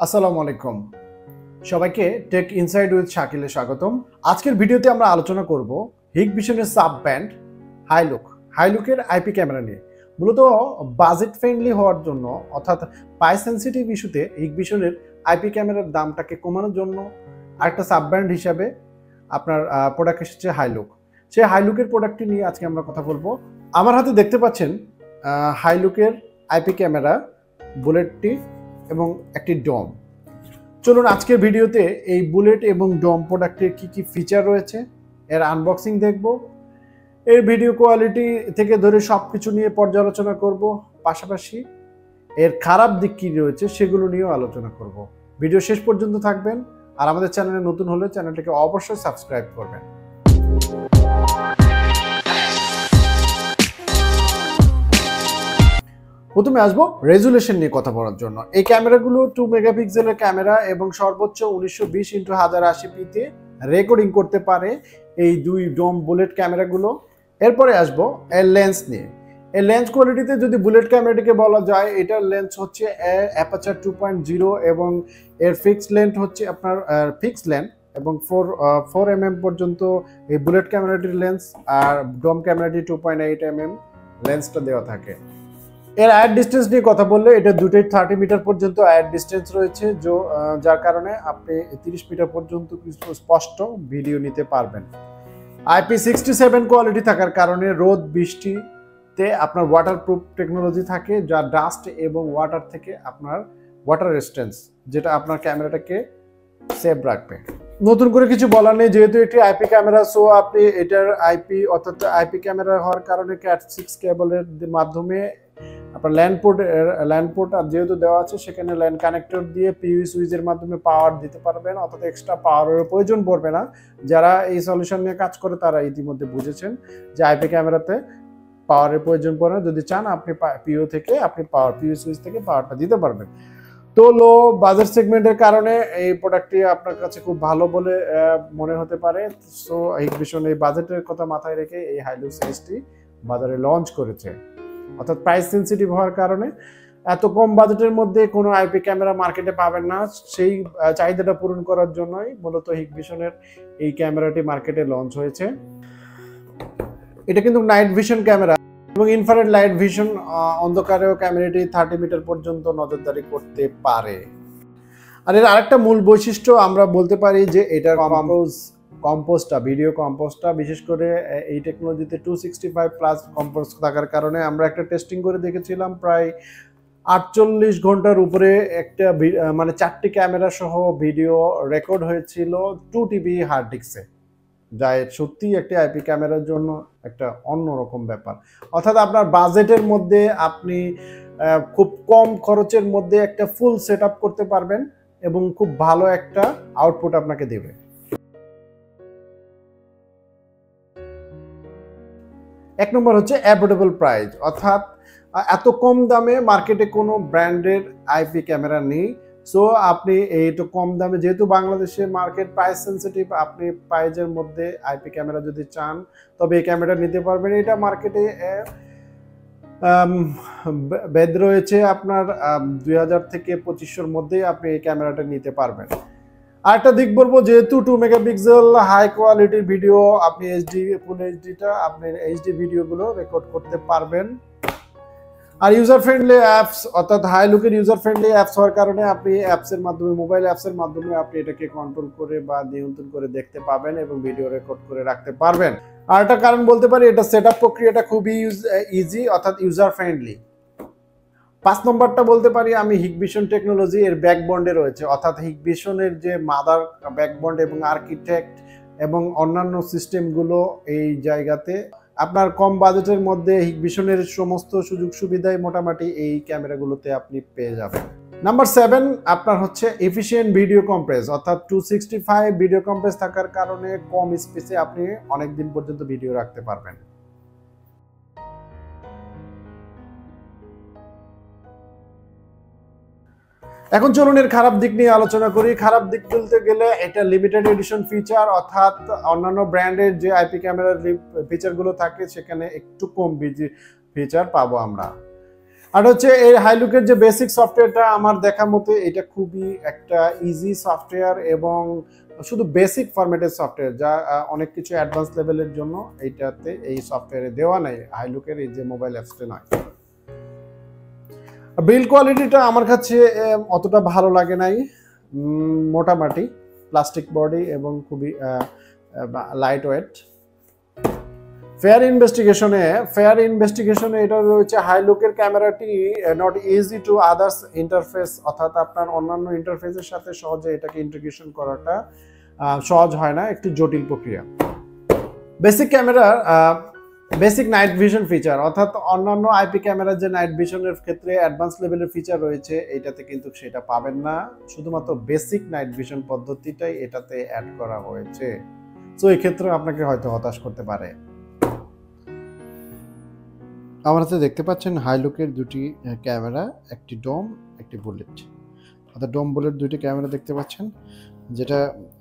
আসসালামু আলাইকুম সবাইকে টেক ইনসাইড উইথ শাকিলে স্বাগতম। আজকের ভিডিওতে আমরা আলোচনা করব হিগভিশনের সাব ব্র্যান্ড হাইলুকের আইপি ক্যামেরা নিয়ে। মূলত বাজেট ফ্রেন্ডলি হওয়ার জন্য অর্থাৎ প্রাইস সেনসিটিভ ইস্যুতে হিগভিশনের আইপি ক্যামেরার দামটাকে কমানোর জন্য আরেকটা সাব ব্র্যান্ড হিসাবে আপনার প্রোডাক্ট এসেছে হাইলুক। সেই হাইলুকের প্রোডাক্টটি নিয়ে আজকে আমরা কথা বলবো। আমার হাতে দেখতে পাচ্ছেন হাইলুকের আইপি ক্যামেরা, বুলেটটি এবং একটি ডম। চলুন আজকের ভিডিওতে এই বুলেট এবং ডম প্রোডাক্টের কি কি ফিচার রয়েছে এর আনবক্সিং দেখব, এর ভিডিও কোয়ালিটি থেকে ধরে সব কিছু নিয়ে পর্যালোচনা করব, পাশাপাশি এর খারাপ দিক কী রয়েছে সেগুলো নিয়েও আলোচনা করব। ভিডিও শেষ পর্যন্ত থাকবেন, আর আমাদের চ্যানেলে নতুন হলে চ্যানেলটিকে অবশ্যই সাবস্ক্রাইব করবেন। প্রথমে আসবো রেজুলেশন নিয়ে কথা বলার জন্য। এই ক্যামেরাগুলো 2 মেগাপিক্সেলের ক্যামেরা এবং সর্বোচ্চ 1920x1080p রেকর্ডিং করতে পারে এই দুই ডোম বুলেট ক্যামেরাগুলো। এরপরে আসবো এর লেন্স নিয়ে। এই লেন্স কোয়ালিটিতে যদি বুলেট ক্যামেরাটিকে বলা যায়, এটার লেন্স হচ্ছে অ্যাপারচার 2.0 এবং এর ফিক্সড লেন্থ হচ্ছে আপনার ফিক্সড লেন্থ এবং 4 mm পর্যন্ত এই বুলেট ক্যামেরাটির লেন্স, আর ডোম ক্যামেরাটি 2.8 mm লেন্সটা দেওয়া থাকে। এর আয়ার ডিস্টেন্স নিয়ে কথা বললে এটা দুটোই 30 মিটার পর্যন্ত আয়ার ডিস্টেন্স রয়েছে, যার কারণে আপনি 30 মিটার পর্যন্ত স্পষ্ট ভিডিও নিতে পারবেন। IP67 কোয়ালিটি থাকার কারণে রোদ বৃষ্টিতে আপনার ওয়াটারপ্রুফ টেকনোলজি থাকে, যা ডাস্ট এবং ওয়াটার থেকে আপনার ওয়াটার রেজিস্ট্যান্স, যেটা আপনার ক্যামেরাটাকে সেভ রাখবে। নতুন করে কিছু বলার নেই, যেহেতু এটি আইপি ক্যামেরা, সো আপনি এটার অর্থাৎ আইপি ক্যামেরা হওয়ার কারণে CAT6 কেবলের মাধ্যমে আপনার ল্যান্ড পোর্ট যেহেতু দেওয়া আছে, সেখানে ল্যান্ড কানেক্টর দিয়ে পিইউ সুইচের মাধ্যমে পাওয়ার দিতে পারবেন, অর্থাৎ এক্সট্রা পাওয়ারের প্রয়োজন পড়বে না। যারা এই সলিউশন নিয়ে কাজ করে তারা ইতিমধ্যে বুঝেছেন যে আইপি ক্যামেরাতে পাওয়ারের প্রয়োজন পড়ে না। যদি চান আপনি পিইউ সুইচ থেকে পাওয়ারটা দিতে পারবেন। তো লো বাজেট সেগমেন্টের কারণে এই প্রোডাক্টটি আপনার কাছে খুব ভালো বলে মনে হতে পারে। সো হিগভিশন এই বাজেটের কথা মাথায় রেখে এই হাইলুক সিরিজটি বাজারে লঞ্চ করেছে। অর্থাৎ প্রাইস সেনসিটিভ হওয়ার কারণে এত কম বাজেটের মধ্যে কোনো আইপি ক্যামেরা মার্কেটে পাবেন না। সেই চাহিদাটা পূরণ করার জন্যই মূলত হিগভিশনের এই ক্যামেরাটি মার্কেটে লঞ্চ হয়েছে। এটা কিন্তু নাইট ভিশন ক্যামেরা এবং ইনফ্রারেড লাইট ভিশন, অন্ধকারেও ক্যামেরাটি 30 মিটার পর্যন্ত নজরদারি করতে পারে। আর এর আরেকটা মূল বৈশিষ্ট্য আমরা বলতে পারি যে এটার ভিডিও কম্পোজটা, বিশেষ করে এই টেকনোলজিতে 265+ কম্পোজ থাকার কারণে আমরা একটা টেস্টিং করে দেখেছিলাম, প্রায় 48 ঘন্টার উপরে একটা মানে 4টি ক্যামেরা সহ ভিডিও রেকর্ড হয়েছিল 2 TB হার্ড ডিস্কে, যা সত্যিই একটি আইপি ক্যামেরার জন্য একটা অন্যরকম ব্যাপার। অর্থাৎ আপনার বাজেটের মধ্যে আপনি খুব কম খরচের মধ্যে একটা ফুল সেট আপ করতে পারবেন এবং খুব ভালো একটা আউটপুট আপনাকে দেবে। এক নম্বর হচ্ছে অ্যাফোর্ডেবল প্রাইস, অর্থাৎ এত কম দামে মার্কেটে কোনো ব্র্যান্ডের আইপি ক্যামেরা নেই। সো আপনি এইটা কম দামে, যেহেতু বাংলাদেশের মার্কেট প্রাইস সেনসিটিভ, আপনি প্রাইজের মধ্যে আইপি ক্যামেরা যদি চান তবে এই ক্যামেরা নিতে পারবেন। এটা মার্কেটে বেদ রয়েছে আপনার 2000 থেকে 2500-র মধ্যেই আপনি এই ক্যামেরাটা নিতে পারবেন। আরেকটা দিক বলবো, যেহেতু 2 মেগাপিক্সেল হাই কোয়ালিটির ভিডিও, আপনি ফুল এইচডি ভিডিওগুলো রেকর্ড করতে পারবেন। আর ইউজার ফ্রেন্ডলি অ্যাপস, অর্থাৎ হাইলুকের ইউজার ফ্রেন্ডলি অ্যাপস হওয়ার কারণে আপনি মোবাইল অ্যাপসের মাধ্যমে আপনি এটাকে কন্ট্রোল করে বা নিয়ন্ত্রণ করে দেখতে পাবেন এবং ভিডিও রেকর্ড করে রাখতে পারবেন। আর একটা কারণ বলতে পারি, এটা সেটআপ প্রক্রিয়াটা খুবই ইজি, অর্থাৎ ইউজার ফ্রেন্ডলি। 5 নম্বরটা বলতে পারি আমি হিগভিশন টেকনোলজি এর ব্যাকবন্ডে রয়েছে, অর্থাৎ হিগভিশনের যে মাদার ব্যাকবন্ড এবং আর্কিটেক্ট এবং অন্যান্য সিস্টেমগুলো এই জায়গাতে আপনার কম বাজেটের মধ্যে হিগভিশনের সমস্ত সুযোগ সুবিধাই মোটামুটি এই ক্যামেরাগুলোতে আপনি পেয়ে যাবেন। নাম্বার 7 আপনার হচ্ছে এফিশিয়েন্ট ভিডিও কম্প্রেস, অর্থাৎ 265 ভিডিও কম্প্রেস থাকার কারণে কম স্পেসে আপনি অনেক দিন পর্যন্ত ভিডিও রাখতে পারবেন। এখন চলুন এর খারাপ দিক নিয়ে আলোচনা করি। খারাপ দিক বলতে গেলে এটা লিমিটেড এডিশন ফিচার, অর্থাৎ অন্যান্য ব্র্যান্ডের যে আইপি ক্যামেরার ফিচারগুলো থাকে সেখানে একটু কম ফিচার পাবো আমরা। আর হচ্ছে এই হাইলুকের যে বেসিক সফটওয়্যারটা আমার দেখা মতে এটা খুবই একটা ইজি সফটওয়্যার এবং শুধু বেসিক ফরম্যাটের সফটওয়্যার, যা অনেক কিছু অ্যাডভান্স লেভেলের জন্য এইটাতে এই সফটওয়্যারে দেওয়া নাই, হাইলুকের এই যে মোবাইল অ্যাপসটা নয়। বিল্ড কোয়ালিটিটা আমার কাছে অতটা ভালো লাগে নাই, মোটামুটি প্লাস্টিক বডি এবং খুবই লাইট ওয়েট। ফেয়ার ইনভেস্টিগেশনে এটা রয়েছে হাইলুকের ক্যামেরাটি not easy to others interface, অর্থাৎ আপনার অন্যান্য ইন্টারফেসের সাথে সহজে এটাকে ইন্টিগ্রেশন করাটা সহজ হয় না, একটি জটিল প্রক্রিয়া। বেসিক নাইট ভিশন ফিচার, অর্থাৎ অন্যান্য আইপি ক্যামেরার যে নাইট ভিশনের ক্ষেত্রে অ্যাডভান্স লেভেলের ফিচার রয়েছে, এটাতে কিন্তু সেটা পাবেন না, শুধুমাত্র বেসিক নাইট ভিশন পদ্ধতিটাই এটাতে অ্যাড করা হয়েছে। তো এই ক্ষেত্রে আপনাকে হয়তো হতাশ করতে পারে। আমার হাতে দেখতে পাচ্ছেন হাইলুকের দুটি ক্যামেরা, একটি ডোম একটি বুলেট, অর্থাৎ ডোম বুলেট দুইটি ক্যামেরা দেখতে পাচ্ছেন, যেটা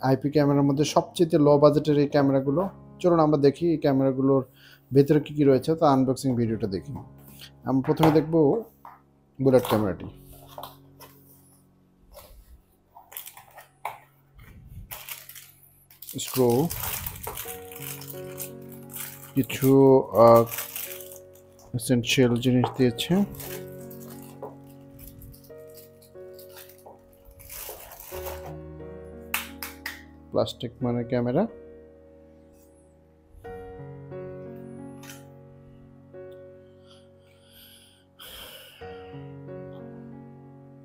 আইপি ক্যামেরার মধ্যে সবচেয়ে লো বাজেটের এই ক্যামেরাগুলো। চলুন আমরা দেখি এই ক্যামেরাগুলোর ভেতরে কি কি রয়েছে, তা আনবক্সিং ভিডিওটা দেখি। আমরা প্রথমে দেখব বুলেট ক্যামেরাটি। স্ক্রু, কিছু এসেনশিয়াল জিনিস দিয়েছে, প্লাস্টিক মানে ক্যামেরা,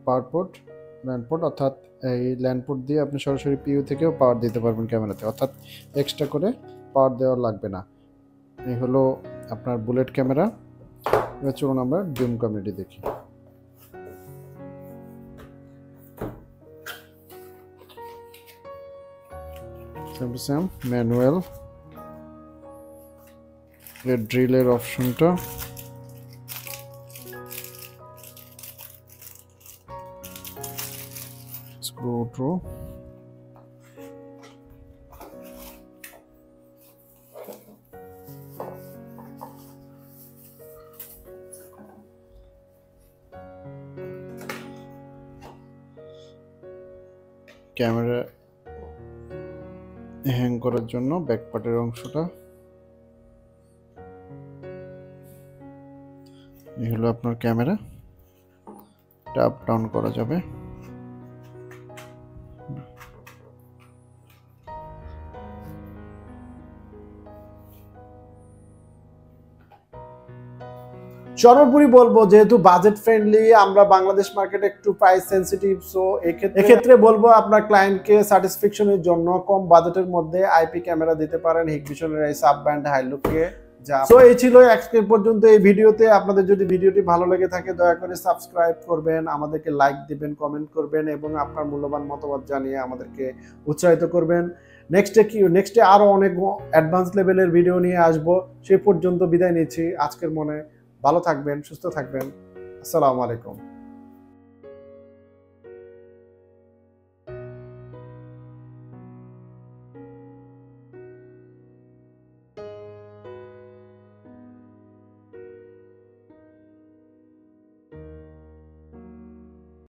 পাওয়ার পোর্ট, ল্যান্ড পোর্ট, অর্থাৎ এই ল্যান্ড পোর্ট দিয়ে আপনি সরাসরি পিইউ থেকেও পাওয়ার দিতে পারবেন ক্যামেরাতে, অর্থাৎ এক্সট্রা করে পাওয়ার দেওয়া লাগবে না। এই হলো আপনার বুলেট ক্যামেরা। এবার চলুন আমরা ডুম ক্যামেরাটি দেখি। স্যামসাং ম্যানুয়াল, এর ড্রিলের অপশনটা, স্ক্রু ট্রু, ক্যামেরা হ্যাং করার জন্য ব্যাক পার্টের অংশটা, এই হলো আপনার ক্যামেরা, এটা আপ ডাউন করা যাবে। সর্বোপরি বলবো, যেহেতু বাজেট ফ্রেন্ডলি, আমরা বাংলাদেশ মার্কেটে একটু প্রাইস সেন্সিটিভ, সো এক্ষেত্রে বলবো আপনার ক্লায়েন্টকে স্যাটিসফ্যাকশনের জন্য কম বাজেটের মধ্যে আইপি ক্যামেরা দিতে পারেন হিকভিশনের এই সাব ব্র্যান্ড হাইলুককে। সো এই ছিল আজকে পর্যন্ত এই ভিডিওতে। আপনাদের যদি ভিডিওটি ভালো লেগে থাকে দয়া করে সাবস্ক্রাইব করবেন, আমাদেরকে লাইক দিবেন, কমেন্ট করবেন এবং আপনার মূল্যবান মতামত জানিয়ে আমাদেরকে উৎসাহিত করবেন। নেক্সটে আরো অনেক অ্যাডভান্স লেভেলের ভিডিও নিয়ে আসবো। সে পর্যন্ত বিদায় নিচ্ছি আজকের মনে। ভালো থাকবেন, সুস্থ থাকবেন। আসসালামু আলাইকুম।